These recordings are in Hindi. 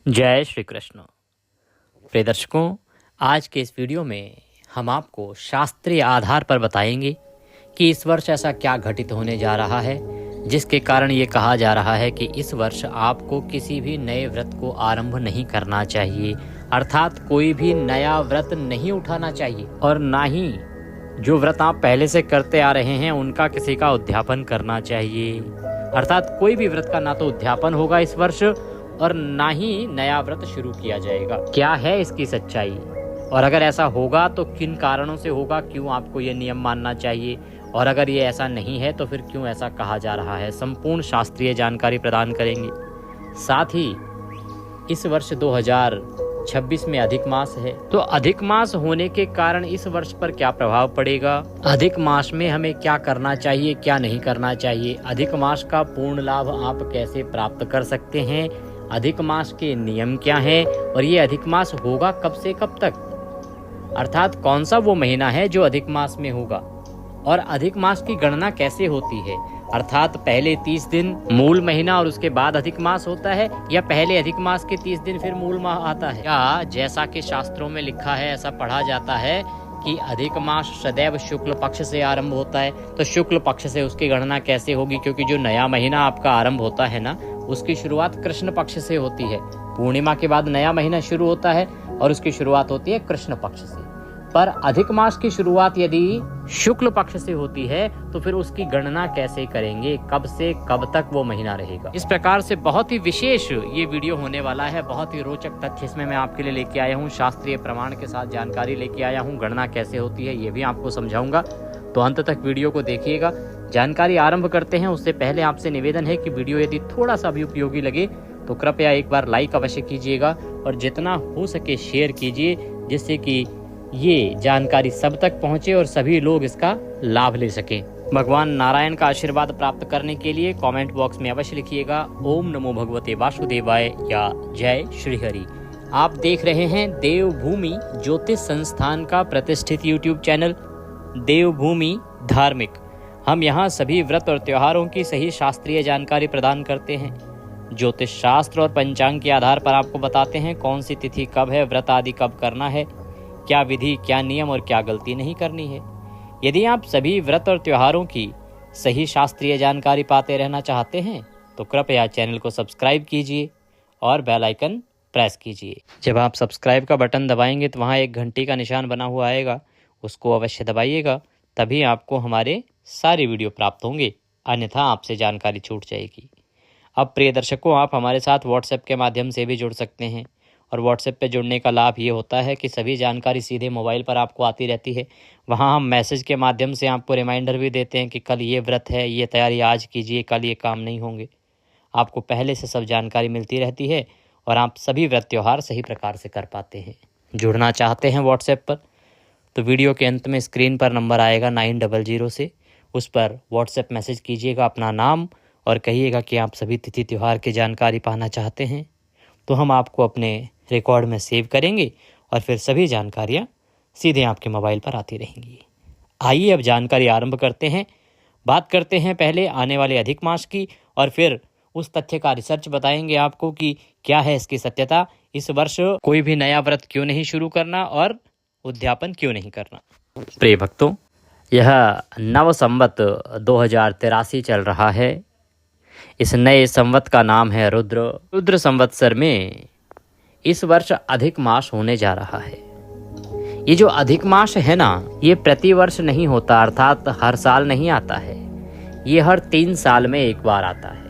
जय श्री कृष्ण। प्रिय दर्शकों, आज के इस वीडियो में हम आपको शास्त्रीय आधार पर बताएंगे कि इस वर्ष ऐसा क्या घटित होने जा रहा है जिसके कारण ये कहा जा रहा है कि इस वर्ष आपको किसी भी नए व्रत को आरंभ नहीं करना चाहिए, अर्थात कोई भी नया व्रत नहीं उठाना चाहिए और ना ही जो व्रत आप पहले से करते आ रहे हैं उनका किसी का उद्यापन करना चाहिए। अर्थात कोई भी व्रत का ना तो उद्यापन होगा इस वर्ष और ना ही नया व्रत शुरू किया जाएगा। क्या है इसकी सच्चाई और अगर ऐसा होगा तो किन कारणों से होगा, क्यों आपको ये नियम मानना चाहिए और अगर ये ऐसा नहीं है तो फिर क्यों ऐसा कहा जा रहा है, संपूर्ण शास्त्रीय जानकारी प्रदान करेंगे। साथ ही इस वर्ष 2026 में अधिक मास है, तो अधिक मास होने के कारण इस वर्ष पर क्या प्रभाव पड़ेगा, अधिक मास में हमें क्या करना चाहिए क्या नहीं करना चाहिए, अधिक मास का पूर्ण लाभ आप कैसे प्राप्त कर सकते हैं, अधिक मास के नियम क्या हैं और ये अधिक मास होगा कब से कब तक, अर्थात कौन सा वो महीना है जो अधिक मास में होगा और अधिक मास की गणना कैसे होती है, अर्थात पहले 30 दिन मूल महीना और उसके बाद अधिक मास होता है या पहले अधिक मास के 30 दिन फिर मूल माह आता है, या जैसा कि शास्त्रों में लिखा है ऐसा पढ़ा जाता है कि अधिक मास सदैव शुक्ल पक्ष से आरंभ होता है। तो शुक्ल पक्ष से उसकी गणना कैसे होगी, क्योंकि जो नया महीना आपका आरंभ होता है ना उसकी शुरुआत कृष्ण पक्ष से होती है। पूर्णिमा के बाद नया महीना शुरू होता है और उसकी शुरुआत होती है कृष्ण पक्ष से। पर अधिक मास की शुरुआत यदि शुक्ल पक्ष से होती है तो फिर उसकी गणना कैसे करेंगे, कब से कब तक वो महीना रहेगा। इस प्रकार से बहुत ही विशेष ये वीडियो होने वाला है, बहुत ही रोचक तथ्य इसमें मैं आपके लिए लेके आया हूँ, शास्त्रीय प्रमाण के साथ जानकारी लेके आया हूँ, गणना कैसे होती है ये भी आपको समझाऊंगा, तो अंत तक वीडियो को देखिएगा। जानकारी आरंभ करते हैं उससे पहले आपसे निवेदन है कि वीडियो यदि थोड़ा सा भी उपयोगी लगे तो कृपया एक बार लाइक अवश्य कीजिएगा और जितना हो सके शेयर कीजिए, जिससे कि ये जानकारी सब तक पहुंचे और सभी लोग इसका लाभ ले सकें। भगवान नारायण का आशीर्वाद प्राप्त करने के लिए कमेंट बॉक्स में अवश्य लिखिएगा ओम नमो भगवते वासुदेवाय या जय श्री हरि। आप देख रहे हैं देवभूमि ज्योतिष संस्थान का प्रतिष्ठित यूट्यूब चैनल देवभूमि धार्मिक। हम यहाँ सभी व्रत और त्योहारों की सही शास्त्रीय जानकारी प्रदान करते हैं। ज्योतिष शास्त्र और पंचांग के आधार पर आपको बताते हैं कौन सी तिथि कब है, व्रत आदि कब करना है, क्या विधि क्या नियम और क्या गलती नहीं करनी है। यदि आप सभी व्रत और त्योहारों की सही शास्त्रीय जानकारी पाते रहना चाहते हैं तो कृपया चैनल को सब्सक्राइब कीजिए और बेल आइकन प्रेस कीजिए। जब आप सब्सक्राइब का बटन दबाएंगे तो वहाँ एक घंटी का निशान बना हुआ आएगा, उसको अवश्य दबाइएगा, तभी आपको हमारे सारे वीडियो प्राप्त होंगे, अन्यथा आपसे जानकारी छूट जाएगी। अब प्रिय दर्शकों, आप हमारे साथ व्हाट्सएप के माध्यम से भी जुड़ सकते हैं और व्हाट्सएप पे जुड़ने का लाभ ये होता है कि सभी जानकारी सीधे मोबाइल पर आपको आती रहती है। वहाँ हम मैसेज के माध्यम से आपको रिमाइंडर भी देते हैं कि कल ये व्रत है, ये तैयारी आज कीजिए, कल ये काम नहीं होंगे। आपको पहले से सब जानकारी मिलती रहती है और आप सभी व्रत त्यौहार सही प्रकार से कर पाते हैं। जुड़ना चाहते हैं व्हाट्सएप पर तो वीडियो के अंत में स्क्रीन पर नंबर आएगा 900 से, उस पर व्हाट्सएप मैसेज कीजिएगा अपना नाम और कहिएगा कि आप सभी तिथि त्यौहार की जानकारी पाना चाहते हैं, तो हम आपको अपने रिकॉर्ड में सेव करेंगे और फिर सभी जानकारियाँ सीधे आपके मोबाइल पर आती रहेंगी। आइए अब जानकारी आरंभ करते हैं। बात करते हैं पहले आने वाले अधिक मास की और फिर उस तथ्य का रिसर्च बताएंगे आपको कि क्या है इसकी सत्यता, इस वर्ष कोई भी नया व्रत क्यों नहीं शुरू करना और उद्यापन क्यों नहीं करना। प्रिय भक्तों, यह नव संवत 2083 चल रहा है। इस नए संवत का नाम है रुद्र संवत्सर में इस वर्ष अधिक मास होने जा रहा है। ये जो अधिक मास है ना, ये प्रतिवर्ष नहीं होता, अर्थात हर साल नहीं आता है, ये हर 3 साल में एक बार आता है।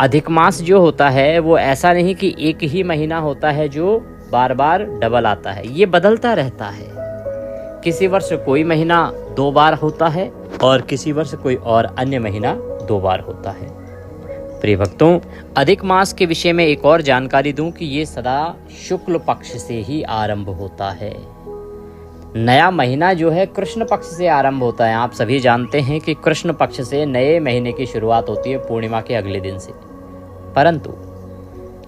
अधिक मास जो होता है वो ऐसा नहीं कि एक ही महीना होता है जो बार बार डबल आता है, ये बदलता रहता है। किसी वर्ष कोई महीना 2 बार होता है और किसी वर्ष कोई और अन्य महीना 2 बार होता है। प्रिय भक्तों, अधिक मास के विषय में एक और जानकारी दूं कि ये सदा शुक्ल पक्ष से ही आरंभ होता है। नया महीना जो है कृष्ण पक्ष से आरंभ होता है। आप सभी जानते हैं कि कृष्ण पक्ष से नए महीने की शुरुआत होती है पूर्णिमा के अगले दिन से, परंतु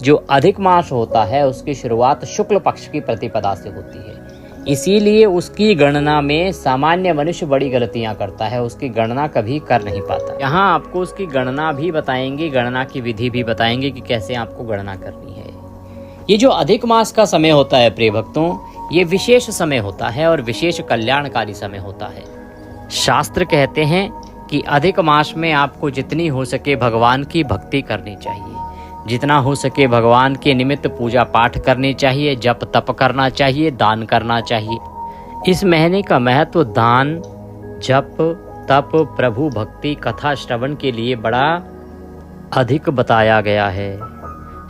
जो अधिक मास होता है उसकी शुरुआत शुक्ल पक्ष की प्रतिपदा से होती है। इसीलिए उसकी गणना में सामान्य मनुष्य बड़ी गलतियां करता है, उसकी गणना कभी कर नहीं पाता। यहाँ आपको उसकी गणना भी बताएंगे, गणना की विधि भी बताएंगे कि कैसे आपको गणना करनी है। ये जो अधिक मास का समय होता है प्रिय भक्तों, ये विशेष समय होता है और विशेष कल्याणकारी समय होता है। शास्त्र कहते हैं कि अधिक मास में आपको जितनी हो सके भगवान की भक्ति करनी चाहिए, जितना हो सके भगवान के निमित्त पूजा पाठ करनी चाहिए, जप तप करना चाहिए, दान करना चाहिए। इस महीने का महत्व दान, जप तप, प्रभु भक्ति, कथा श्रवण के लिए बड़ा अधिक बताया गया है।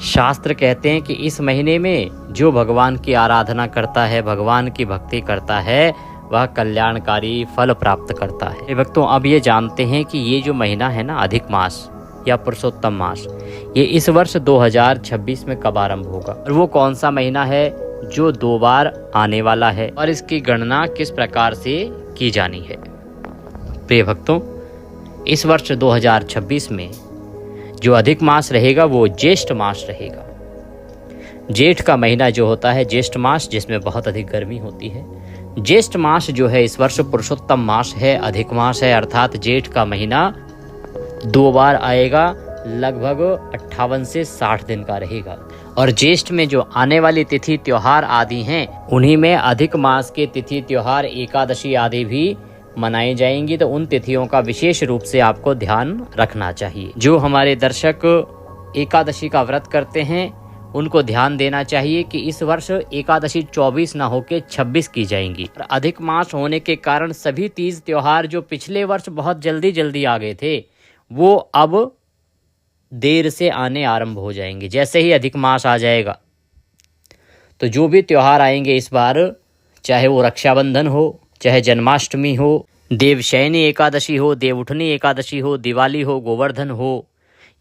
शास्त्र कहते हैं कि इस महीने में जो भगवान की आराधना करता है, भगवान की भक्ति करता है, वह कल्याणकारी फल प्राप्त करता है। भक्तों, अब ये जानते हैं कि ये जो महीना है ना अधिक मास या पुरुषोत्तम मास, ये इस वर्ष 2026 में कब आरंभ होगा और वो कौन सा महीना है जो 2 बार आने वाला है और इसकी गणना किस प्रकार से की जानी है। प्रिय भक्तों, इस वर्ष 2026 में जो अधिक मास रहेगा वो ज्येष्ठ मास रहेगा। जेठ का महीना जो होता है ज्येष्ठ मास, जिसमें बहुत अधिक गर्मी होती है, ज्येष्ठ मास जो है इस वर्ष पुरुषोत्तम मास है, अधिक मास है, अर्थात जेठ का महीना 2 बार आएगा, लगभग 58 से 60 दिन का रहेगा। और ज्येष्ठ में जो आने वाली तिथि त्योहार आदि हैं, उन्हीं में अधिक मास के तिथि त्योहार एकादशी आदि भी मनाई जाएंगी, तो उन तिथियों का विशेष रूप से आपको ध्यान रखना चाहिए। जो हमारे दर्शक एकादशी का व्रत करते हैं उनको ध्यान देना चाहिए कि इस वर्ष एकादशी 24 न होकर 26 की जाएंगी। अधिक मास होने के कारण सभी तीज त्योहार जो पिछले वर्ष बहुत जल्दी जल्दी आ गए थे, वो अब देर से आने आरंभ हो जाएंगे। जैसे ही अधिक मास आ जाएगा तो जो भी त्योहार आएंगे इस बार, चाहे वो रक्षाबंधन हो, चाहे जन्माष्टमी हो, देवशयनी एकादशी हो, देवउठनी एकादशी हो, दिवाली हो, गोवर्धन हो,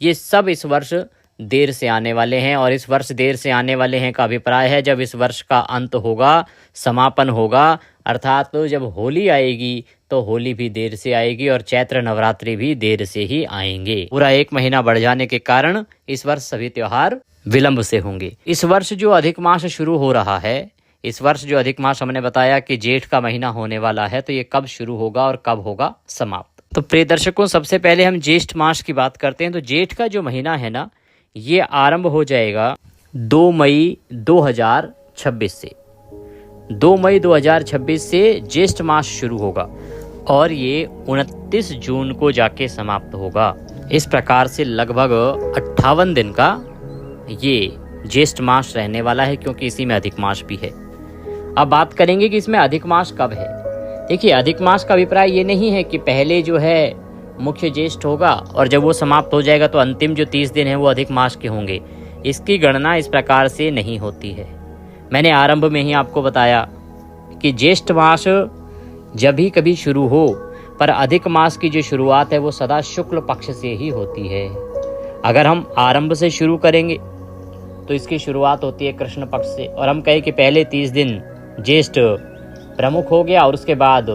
ये सब इस वर्ष देर से आने वाले हैं। और इस वर्ष देर से आने वाले हैं का अभिप्राय है जब इस वर्ष का अंत होगा, समापन होगा, अर्थात तो जब होली आएगी तो होली भी देर से आएगी और चैत्र नवरात्रि भी देर से ही आएंगे। पूरा 1 महीना बढ़ जाने के कारण इस वर्ष सभी त्योहार विलंब से होंगे। इस वर्ष जो अधिक मास शुरू हो रहा है, इस वर्ष जो अधिक मास हमने बताया कि जेठ का महीना होने वाला है, तो ये कब शुरू होगा और कब होगा समाप्त। तो प्रिय दर्शकों, सबसे पहले हम ज्येष्ठ मास की बात करते हैं। तो जेठ का जो महीना है ना, ये आरंभ हो जाएगा 2 मई 2026 से। 2 मई 2026 से ज्येष्ठ मास शुरू होगा और ये 29 जून को जाके समाप्त होगा। इस प्रकार से लगभग 58 दिन का ये ज्येष्ठ मास रहने वाला है, क्योंकि इसी में अधिक मास भी है। अब बात करेंगे कि इसमें अधिक मास कब है। देखिए, अधिक मास का अभिप्राय ये नहीं है कि पहले जो है मुख्य ज्येष्ठ होगा और जब वो समाप्त हो जाएगा तो अंतिम जो 30 दिन है वो अधिक मास के होंगे। इसकी गणना इस प्रकार से नहीं होती है। मैंने आरंभ में ही आपको बताया कि ज्येष्ठ मास जब भी कभी शुरू हो, पर अधिक मास की जो शुरुआत है वो सदा शुक्ल पक्ष से ही होती है। अगर हम आरंभ से शुरू करेंगे तो इसकी शुरुआत होती है कृष्ण पक्ष से, और हम कहें कि पहले 30 दिन ज्येष्ठ प्रमुख हो गया और उसके बाद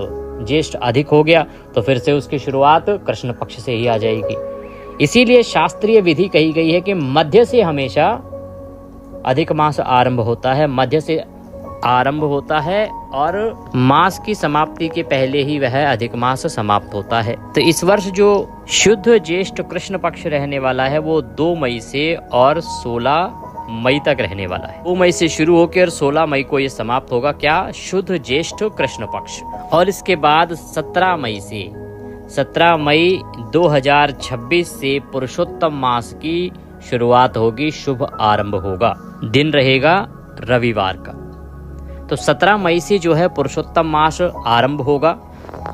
ज्येष्ठ अधिक हो गया, तो फिर से उसकी शुरुआत कृष्ण पक्ष से ही आ जाएगी। इसीलिए शास्त्रीय विधि कही गई है कि मध्य से हमेशा अधिक मास आरंभ होता है, मध्य से आरंभ होता है और मास की समाप्ति के पहले ही वह अधिक मास समाप्त होता है। तो इस वर्ष जो शुद्ध ज्येष्ठ कृष्ण पक्ष रहने वाला है वो 2 मई से और 16 मई तक रहने वाला है। 2 मई से शुरू होकर 16 मई को ये समाप्त होगा। क्या? शुद्ध ज्येष्ठ कृष्ण पक्ष। और इसके बाद 17 मई 2026 से पुरुषोत्तम मास की शुरुआत होगी, शुभ आरंभ होगा। दिन रहेगा रविवार का। तो 17 मई से जो है पुरुषोत्तम मास आरंभ होगा।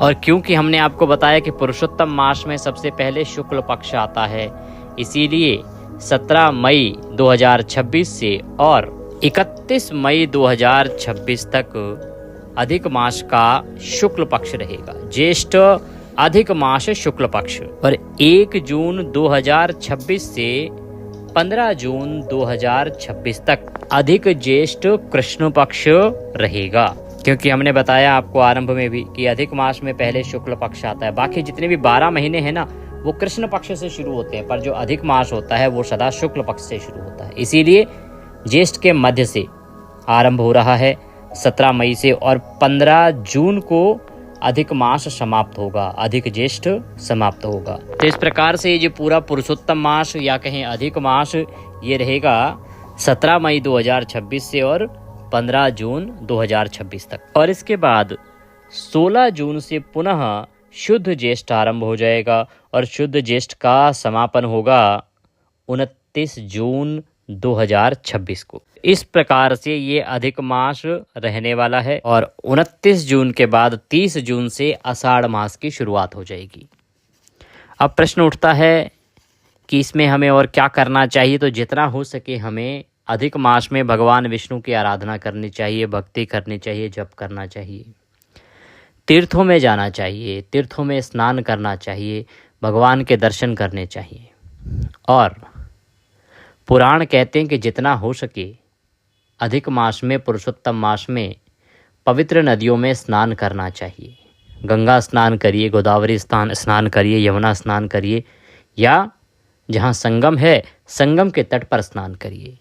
और क्योंकि हमने आपको बताया कि पुरुषोत्तम मास में सबसे पहले शुक्ल पक्ष आता है, इसीलिए 17 मई 2026 से और 31 मई 2026 तक अधिक मास का शुक्ल पक्ष रहेगा, ज्येष्ठ अधिक मास शुक्ल पक्ष। और 1 जून 2026 से 15 जून 2026 तक अधिक ज्येष्ठ कृष्ण पक्ष रहेगा। क्योंकि हमने बताया आपको आरंभ में भी कि अधिक मास में पहले शुक्ल पक्ष आता है, बाकी जितने भी 12 महीने हैं ना वो कृष्ण पक्ष से शुरू होते हैं, पर जो अधिक मास होता है वो सदा शुक्ल पक्ष से शुरू होता है। इसीलिए ज्येष्ठ के मध्य से आरंभ हो रहा है, 17 मई से, और 15 जून को अधिक मास समाप्त होगा, अधिक ज्येष्ठ समाप्त होगा। तो इस प्रकार से ये जो पूरा पुरुषोत्तम मास या कहें अधिक मास ये रहेगा 17 मई 2026 से और 15 जून 2026 तक। और इसके बाद 16 जून से पुनः शुद्ध ज्येष्ठ आरंभ हो जाएगा और शुद्ध ज्येष्ठ का समापन होगा 29 जून 2026 को। इस प्रकार से ये अधिक मास रहने वाला है और 29 जून के बाद 30 जून से आषाढ़ मास की शुरुआत हो जाएगी। अब प्रश्न उठता है कि इसमें हमें और क्या करना चाहिए। तो जितना हो सके हमें अधिक मास में भगवान विष्णु की आराधना करनी चाहिए, भक्ति करनी चाहिए, जप करना चाहिए, तीर्थों में जाना चाहिए, तीर्थों में स्नान करना चाहिए, भगवान के दर्शन करने चाहिए। और पुराण कहते हैं कि जितना हो सके अधिक मास में, पुरुषोत्तम मास में पवित्र नदियों में स्नान करना चाहिए। गंगा स्नान करिए, गोदावरी स्नान करिए, यमुना स्नान करिए, या जहाँ संगम है संगम के तट पर स्नान करिए।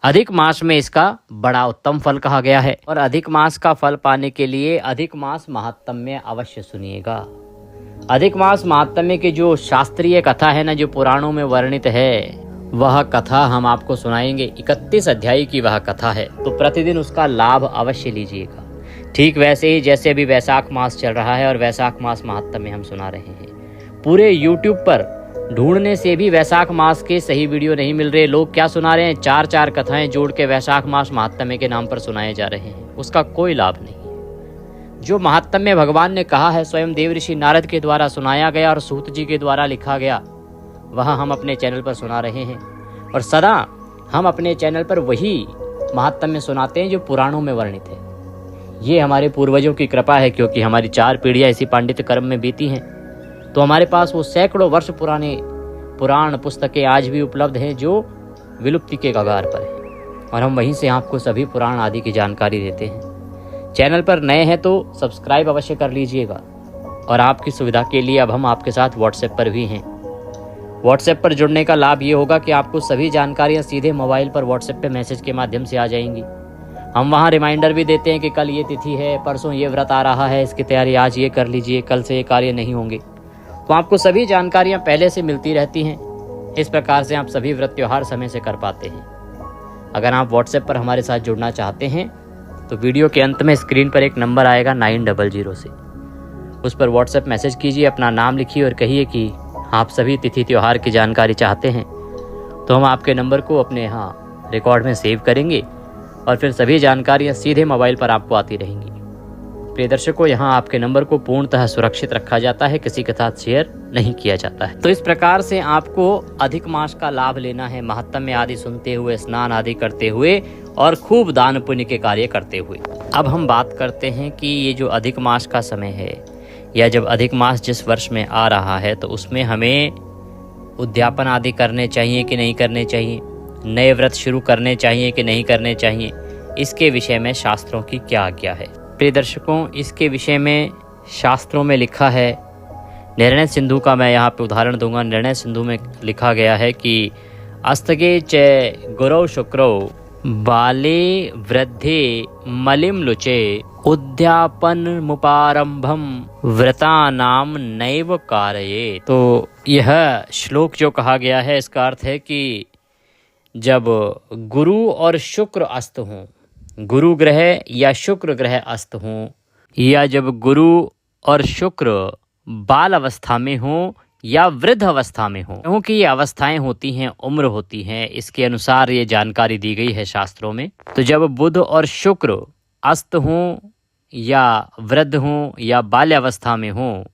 अधिक मास में इसका बड़ा उत्तम फल कहा गया है। और अधिक मास का फल पाने के लिए अधिक मास महात्म्य अवश्य सुनिएगा। अधिक मास महात्म्य की जो शास्त्रीय कथा है ना, जो पुराणों में वर्णित है, वह कथा हम आपको सुनाएंगे। 31 अध्याय की वह कथा है, तो प्रतिदिन उसका लाभ अवश्य लीजिएगा। ठीक वैसे ही जैसे अभी वैशाख मास चल रहा है और वैशाख मास महात्म्य हम सुना रहे हैं। पूरे यूट्यूब पर ढूंढने से भी वैशाख मास के सही वीडियो नहीं मिल रहे। लोग क्या सुना रहे हैं, 4 कथाएं जोड़ के वैशाख मास महात्म्य के नाम पर सुनाए जा रहे हैं। उसका कोई लाभ नहीं है। जो महात्म्य भगवान ने कहा है, स्वयं देव ऋषि नारद के द्वारा सुनाया गया और सूत जी के द्वारा लिखा गया, वह हम अपने चैनल पर सुना रहे हैं। और सदा हम अपने चैनल पर वही महात्म्य सुनाते हैं जो पुराणों में वर्णित है। ये हमारे पूर्वजों की कृपा है, क्योंकि हमारी 4 पीढ़ियां इसी पांडित्य कर्म में बीती हैं। तो हमारे पास वो सैकड़ों वर्ष पुराने पुराण पुस्तकें आज भी उपलब्ध हैं जो विलुप्ति के कगार पर हैं, और हम वहीं से आपको सभी पुराण आदि की जानकारी देते हैं। चैनल पर नए हैं तो सब्सक्राइब अवश्य कर लीजिएगा। और आपकी सुविधा के लिए अब हम आपके साथ व्हाट्सएप पर भी हैं। व्हाट्सएप पर जुड़ने का लाभ ये होगा कि आपको सभी जानकारियाँ सीधे मोबाइल पर व्हाट्सएप पे मैसेज के माध्यम से आ जाएंगी। हम वहाँ रिमाइंडर भी देते हैं कि कल ये तिथि है, परसों ये व्रत आ रहा है, इसकी तैयारी आज ये कर लीजिए, कल से ये कार्य नहीं होंगे। तो आपको सभी जानकारियाँ पहले से मिलती रहती हैं। इस प्रकार से आप सभी व्रत त्योहार समय से कर पाते हैं। अगर आप व्हाट्सएप पर हमारे साथ जुड़ना चाहते हैं तो वीडियो के अंत में स्क्रीन पर एक नंबर आएगा 900 से, उस पर व्हाट्सएप मैसेज कीजिए, अपना नाम लिखिए और कहिए कि आप सभी तिथि त्योहार की जानकारी चाहते हैं। तो हम आपके नंबर को अपने यहाँ रिकॉर्ड में सेव करेंगे और फिर सभी जानकारियाँ सीधे मोबाइल पर आपको आती रहेंगी। प्रिय दर्शकों, यहाँ आपके नंबर को पूर्णतः सुरक्षित रखा जाता है, किसी के साथ शेयर नहीं किया जाता है। तो इस प्रकार से आपको अधिक मास का लाभ लेना है, महात्म्य आदि सुनते हुए, स्नान आदि करते हुए और खूब दान पुण्य के कार्य करते हुए। अब हम बात करते हैं कि ये जो अधिक मास का समय है, या जब अधिक मास जिस वर्ष में आ रहा है, तो उसमें हमें उद्यापन आदि करने चाहिए कि नहीं करने चाहिए, नए व्रत शुरू करने चाहिए कि नहीं करने चाहिए, इसके विषय में शास्त्रों की क्या आज्ञा है। प्रिय दर्शकों, इसके विषय में शास्त्रों में लिखा है, निर्णय सिंधु का मैं यहाँ पे उदाहरण दूंगा। निर्णय सिंधु में लिखा गया है कि अस्तगे च गुरौ शुक्रौ बाले वृद्धे मलिम लुचे उद्यापन मुपारंभम व्रतानाम नैव कारये। तो यह श्लोक जो कहा गया है, इसका अर्थ है कि जब गुरु और शुक्र अस्त हों, गुरु ग्रह या शुक्र ग्रह अस्त हों, या जब गुरु और शुक्र बाल अवस्था में हों या वृद्ध अवस्था में हों, क्योंकि ये अवस्थाएं होती हैं, उम्र होती हैं, इसके अनुसार ये जानकारी दी गई है शास्त्रों में। तो जब बुध और शुक्र अस्त हों या वृद्ध हों या बाल्यावस्था में हों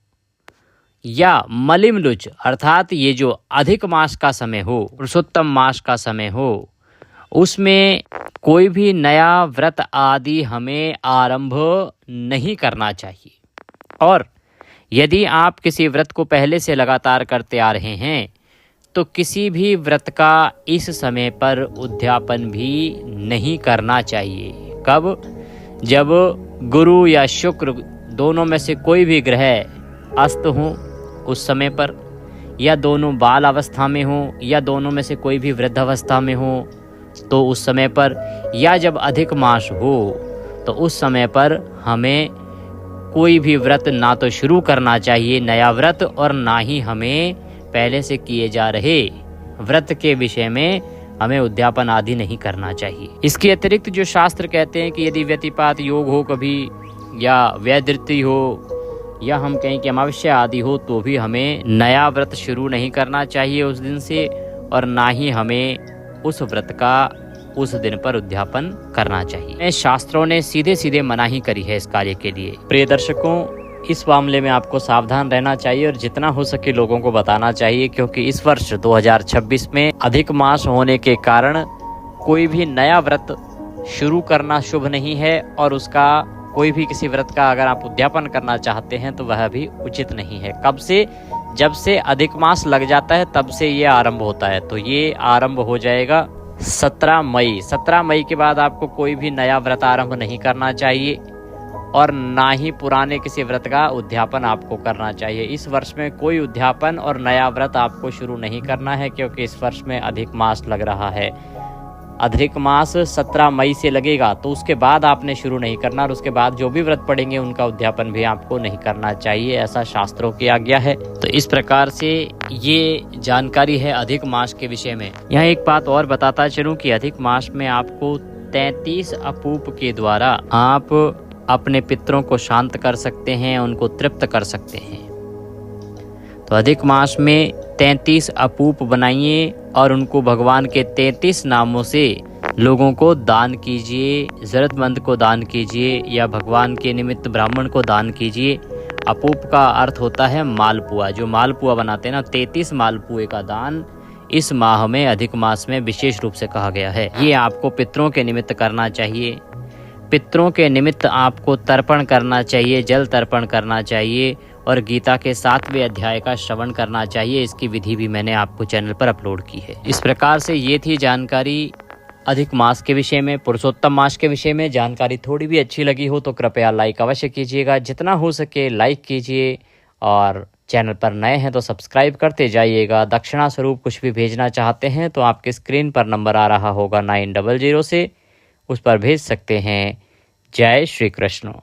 या मलिम लुच अर्थात ये जो अधिक मास का समय हो, पुरुषोत्तम मास का समय हो, उसमें कोई भी नया व्रत आदि हमें आरंभ नहीं करना चाहिए। और यदि आप किसी व्रत को पहले से लगातार करते आ रहे हैं तो किसी भी व्रत का इस समय पर उद्यापन भी नहीं करना चाहिए। कब? जब गुरु या शुक्र दोनों में से कोई भी ग्रह अस्त हों उस समय पर, या दोनों बाल अवस्था में हों, या दोनों में से कोई भी वृद्ध अवस्था में हो तो उस समय पर, या जब अधिक मास हो तो उस समय पर हमें कोई भी व्रत ना तो शुरू करना चाहिए नया व्रत, और ना ही हमें पहले से किए जा रहे व्रत के विषय में हमें उद्यापन आदि नहीं करना चाहिए। इसके अतिरिक्त जो शास्त्र कहते हैं कि यदि व्यतिपात योग हो कभी, या वैधृति हो, या हम कहें कि अमावस्या आदि हो, तो भी हमें नया व्रत शुरू नहीं करना चाहिए उस दिन से, और ना ही हमें उस व्रत का उस दिन पर उद्यापन करना चाहिए। शास्त्रों ने सीधे सीधे मनाही करी है इस कार्य के लिए। प्रिय दर्शकों, इस मामले में आपको सावधान रहना चाहिए और जितना हो सके लोगों को बताना चाहिए, क्योंकि इस वर्ष 2026 में अधिक मास होने के कारण कोई भी नया व्रत शुरू करना शुभ नहीं है, और उसका कोई भी किसी व्रत का अगर आप उद्यापन करना चाहते हैं तो वह भी उचित नहीं है। कब से? जब से अधिक मास लग जाता है तब से ये आरंभ होता है। तो ये आरंभ हो जाएगा 17 मई। 17 मई के बाद आपको कोई भी नया व्रत आरंभ नहीं करना चाहिए, और ना ही पुराने किसी व्रत का उद्यापन आपको करना चाहिए। इस वर्ष में कोई उद्यापन और नया व्रत आपको शुरू नहीं करना है, क्योंकि इस वर्ष में अधिक मास लग रहा है। अधिक मास 17 मई से लगेगा, तो उसके बाद आपने शुरू नहीं करना, और उसके बाद जो भी व्रत पड़ेंगे उनका उद्यापन भी आपको नहीं करना चाहिए, ऐसा शास्त्रों की आज्ञा है। तो इस प्रकार से ये जानकारी है अधिक मास के विषय में। यहाँ एक बात और बताता चलूं कि अधिक मास में आपको 33 अपूप के द्वारा आप अपने पितरों को शांत कर सकते हैं, उनको तृप्त कर सकते हैं। तो अधिक मास में 33 अपूप बनाइए और उनको भगवान के 33 नामों से लोगों को दान कीजिए, जरूरतमंद को दान कीजिए, या भगवान के निमित्त ब्राह्मण को दान कीजिए। अपूप का अर्थ होता है मालपुआ। जो मालपुआ बनाते हैं ना, 33 मालपुए का दान इस माह में अधिक मास में विशेष रूप से कहा गया है। ये आपको पितरों के निमित्त करना चाहिए। पितरों के निमित्त आपको तर्पण करना चाहिए, जल तर्पण करना चाहिए, और गीता के 7वें अध्याय का श्रवण करना चाहिए। इसकी विधि भी मैंने आपको चैनल पर अपलोड की है। इस प्रकार से ये थी जानकारी अधिक मास के विषय में। पुरुषोत्तम मास के विषय में जानकारी थोड़ी भी अच्छी लगी हो तो कृपया लाइक अवश्य कीजिएगा। जितना हो सके लाइक कीजिए, और चैनल पर नए हैं तो सब्सक्राइब करते जाइएगा। दक्षिणा स्वरूप कुछ भी भेजना चाहते हैं तो आपके स्क्रीन पर नंबर आ रहा होगा 900 से, उस पर भेज सकते हैं। जय श्री कृष्ण।